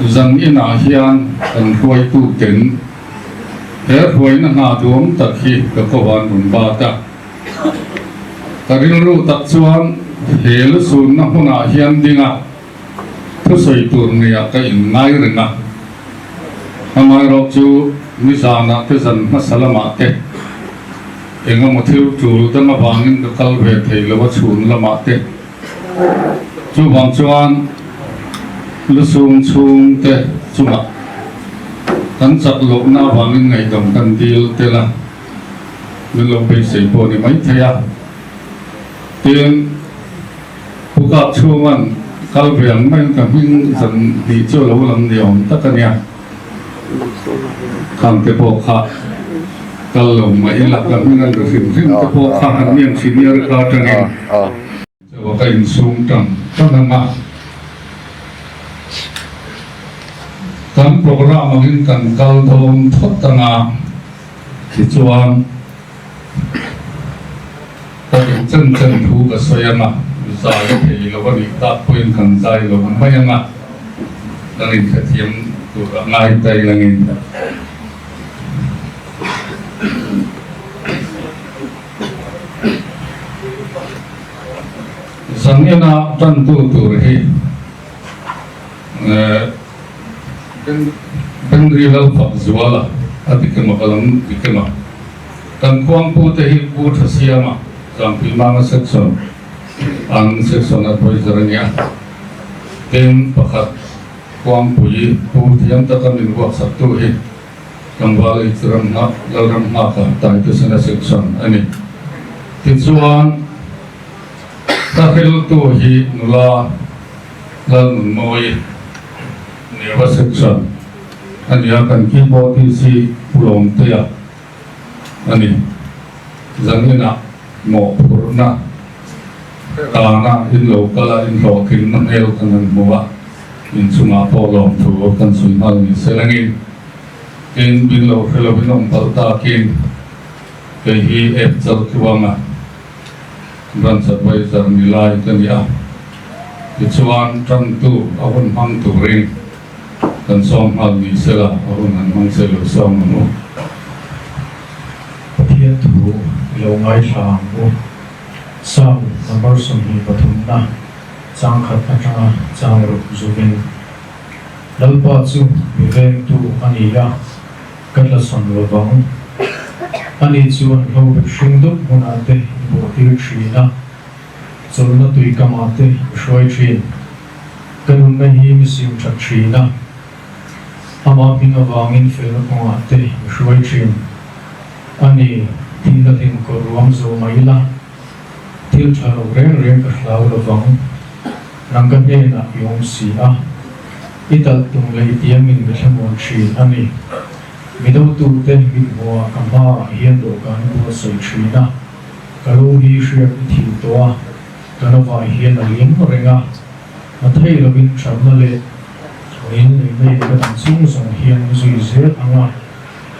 rằng in hiền cần quay tu kính hết quay nó hà tuống tật khi các cơ quan vùng ba ta ta riêng ru tật xuân hệ lúc xuân nó không hiền đi ngà thứ soi tuần này cái in ngay rồi ngà mai rọc chú mi sa na cái dân nó salamat thế em một thiếu chủ ta mà vàng cái câu về thầy là what xuân là mát thế chú vàng chuan lu sung sung te chunga kan chak lo na wangin ngai dom kan dil te la lu lo pe se po ni mai thaya tin puka chuan kal veang mai ka hing zan di chu lo lam niom takania khang te po kha kal lo mai la ka hing an rim rim te po kha an niam senior ka tangin wa ka in sung tang ma kan program angin kan kal thom thot tanga ki chuan ta chân chân thu ka soyama zai thei lo ni ta point kan zai lo mayanga langin ka thiam tu ngai tai langin sangena tan tu hi ben rival phật zuala atikema kalam dikema kan kuang pu te hi pu thasiama jam pilmanga section ang section advisor nya ten pakhat kuang pu thiam ta kan min wa sattu hi kan wal itram ha ka tai tu sana section ani tinsuan ta hel tu hi nula lalnunnema Kum section ani akan keyboard si pulong tia ani zangina mo purna kana in local in local na el kanan mowa in sunga polong tu kan sunal ni selangin in bilo Filipinong palta kin kay hi epsal kiwanga branch advisor nilai kanya Ichuan tram tu awon hang tu ring kan som hal ni sela awon han mang selo som no pathian thu lo ngai sang o sang number som hi pathum na chang khat atanga chang ru zuvin lalpa chu viveng tu aniya katla son lo bang ani chuan lo be shing du huna te bo tir thina chulna tui kamate shroi thin kanun na hi mi sim that thina ama pinga wangin fel ko ate shroi thin ani tinda tin ko ruam zo maila til thalo reng ka hlau lo wang rangkan na yong si a ital tung lei tiamin mi thamon thin ani mido tu te mi mo kama hian do kan ko sei thina kalu hi shriak thi toa kana vai hian a lim renga a thei lo bin thamna le in nei ka tan chung song hian zui zel anga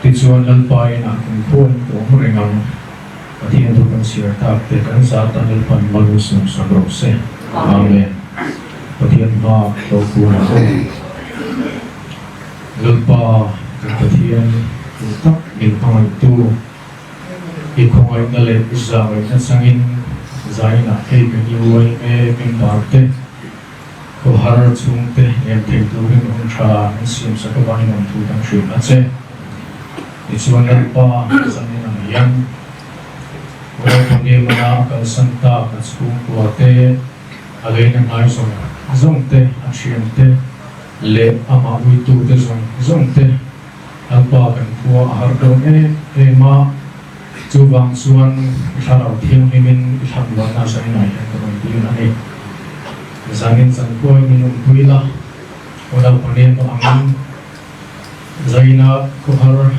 ti chuan lalpai na kun phone to renga pathian tu kan sir tak te kan sa tan lalpan malu sum sagro se amen pathian ba to ku na ko lalpa pathian tu tak in pangai tu ikhongai na le izawai na sangin zaina ei kan yuai e min parte ko har chung te em thei tu rin on tha sim sa ka wai nam tu dang shri a che ni chuan lalpa zanin ang yan wala ko ni mana kal santa ka chung ko te alei na ngai zong te a shriam te le ama ui tu te zong te lalpa kan ko har do e ma chu wang chuan tharau thiam himin thang lo na sai nai ka ron ti na ni zangin san koi minum puila ola panen no angin zaina ko har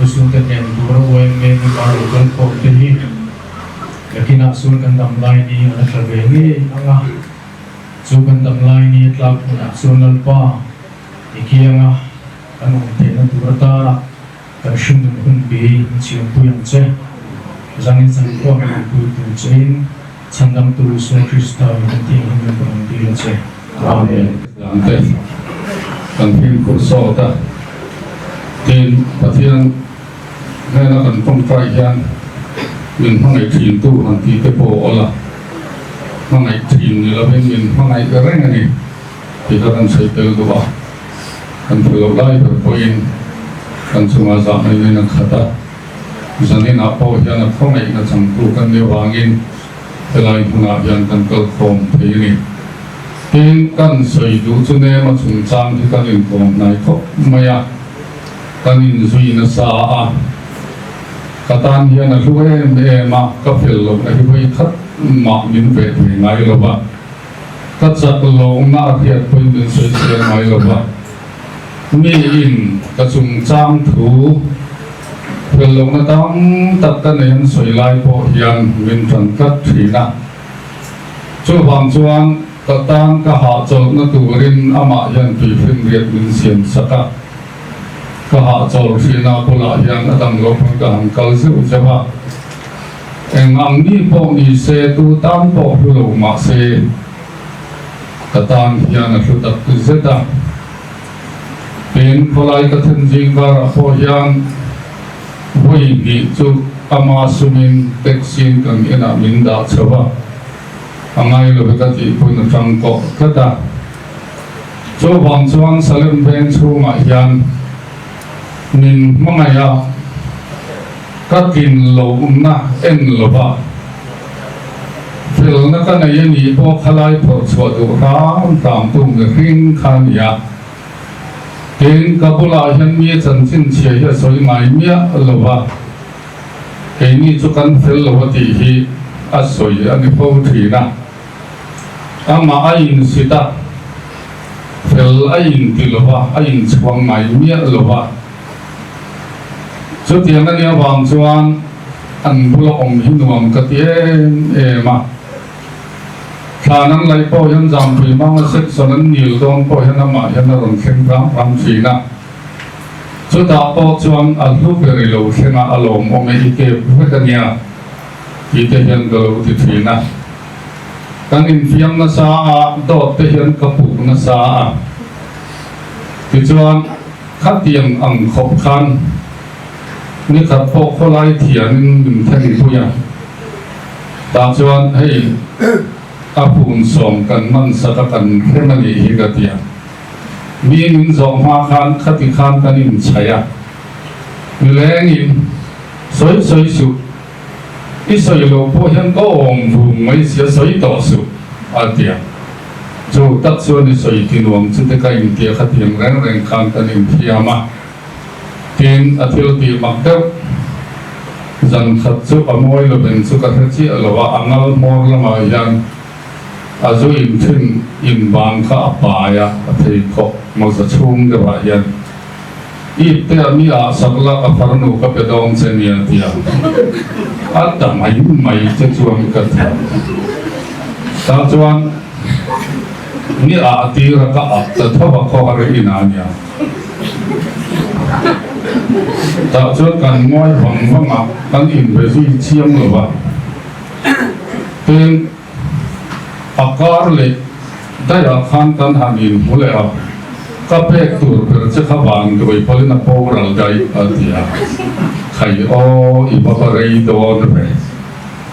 usun te nen duro wen me ni baru kan ko te hi yakina sun kan dam lai ni ana thabe ni anga chu kan dam lai ni tlak na sunal pa ikianga anu te na durata kan shim hun bi chiam puyang che zangin san ko kan pu tu chain chandam tu so krista in ting in the che amen kan hin ko so ta tin pathian ne na kan tong trai hian min hangai thin tu han ti te po ola hangai thin ni la ben min hangai ka reng ani ti ka kan sei tel do ba kan phelo lai per poin kan chunga za mai ne na khata zani na po hian a khongai na chang tu kan le wangin pelai huna hian kan kal khom thei ni tin kan sei du chu ne ma chung chang thi kan in kom nai khop maya kan in zui na sa a katan hian a lu ma ka phel lo na hi voi khat ma min ve ve ngai lo ba ka chak lo na hiat poi min sei se ngai lo ba mi in ka chung chang thu phel lo na tam tak kan en soi lai po hian min than kat thina chu bang chuan katan ka ha chol na turin ama hian tui phim riat min siam saka ka ha chol thina pula hian adam lo phang ka han kal se uchawa ang ni po ni se tu tam po lo ma se katan hian a hlutak tu zeta pen kholai ka then jing var po hian voi ni chu ama sumin teksin kan ena min da chawa angai lo ka ti pun tang ko kata chu bang chuan salim ben chu ma hian min mangaya kakin lo na en lo ba phil na ka nei ni po khalai pho chwa du ram tam tu nge ring khan ya tin ka bula hian mi chan chin che ya soi mai mia lo ba ke ni chu kan phil lo ti hi a soi ani po thi na ama ain sita phil ain ti lo ba ain chuang mai mia lo ba chu tiang na nia wang chuan an bula ong hi nuam ka ti ma thanan lai po hian jam pui mang section an nil don po hian ama hian ron khem ram thina chu ta po chuan a hlu peri lo thenga alom o me ike vekania ite hian galo ti thina kan in fiam na sa a dot te hian kapu na sa a ti chuan khatiam ang khop khan ni khat po kholai thian min thani puya ta chuan hei apun som kan man saka kan hemani hi gatia mi min zong ma khan khati khan kan in chaya mileng in soi su i soi lo po hian ko ong vu mai sia soi to su atia chu tak chuan ni soi tinuam chu te ka in tia khatiam reng khan kan in thiama tin athil ti mak deuh zan khat chu amoi lo ben chu ka thi alowa angal mor lama hian azu in thin in bang kha apaya athei kho mo sa chung de wa hian i te ami a sakla ka farnu ka pedong chenia tia atta mai che chuang ka tha ta chuan ni a ti ra ka a ta thoba kho ha ri na nya ta chuan kan moi bang kan in ve zui chiam lo ba ten akar le daya khan kan hanin hule a ka pek tur per che khabang doi polina boral dai atia khai o I baba rei don re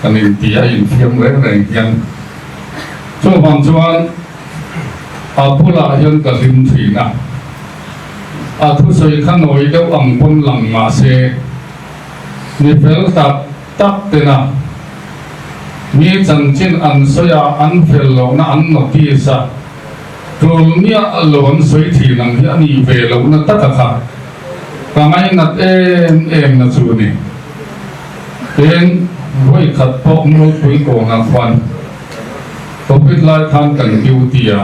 kan in tia in fiam reng hian chu bang chuan apula hian ka lim thina a thu soi khan oi deuh ang pon lang ma se ni fel tak tena mi chan chin an soya an fel lo na an no ti sa tul mia alon soi thi nang hi ani ve lo na taka kha ka ngai nat em na chu ni ten voi khat po mu pui ko na kwan to bit lai khan kan beauty a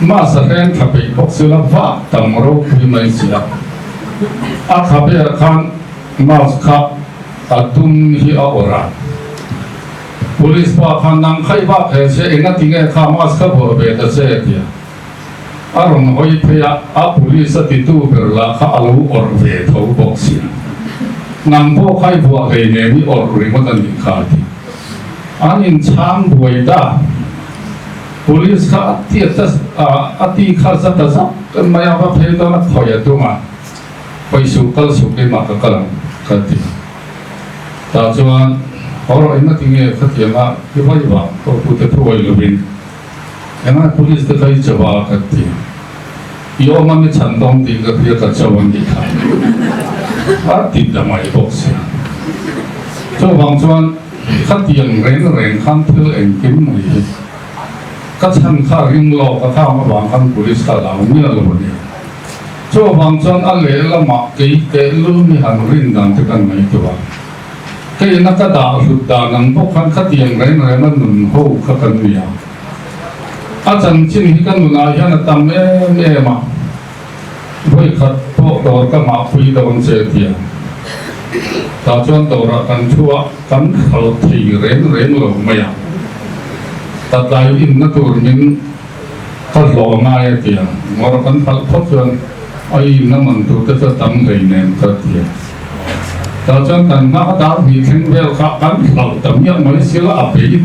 ma sa ren thape bok sila va tam ro pui mai sia a thape khan ma kha atun hi a ora police pa khan nang khai ba phe se enga tinge kha mas kha bo be ta se tia aron hoi phea a police ti tu ber la kha alu or ve tho bok sia nang bo khai bo he ne mi or ri mo tan kha ti an in chang buai da police ka ati khalsa tasa kan maya ba pheda na khoya tu ma pai su kal su ke ma ka kalam kati ta chuan oro ina tinge khatia ma ki vai ba ko pu te thu wai lubin ena police te kai chawa kati yo ma me chandong ti ka phia ka chawan ki kha a ti da mai box cho wang chuan khatiang ren kham thil en kim mai các thằng khác riêng lo các thằng mà bằng khăn police ta làm như là một điều cho bằng chân anh lẽ là mặc cái lương như hàng riêng đang thực hành mấy chỗ cái nó cái đạo sụt đạo nằm bốc khăn khát tiền đấy nó nằm hô khát cần nhiều chân chín khi cần nằm ai là tầm em mà với khát bộ đồ cái mạo phi đồ ăn chơi tiền ta chọn đồ ra cần chua cần khẩu thì rén lộ mày ta đại in nó tụi mình phát lộ ngay tiền mà nó vẫn phát triển ai nó mình tụi ta tâm người nên phát triển ta chọn cần nó đã bị thành về các cán khẩu tầm nhất mới xíu áp ý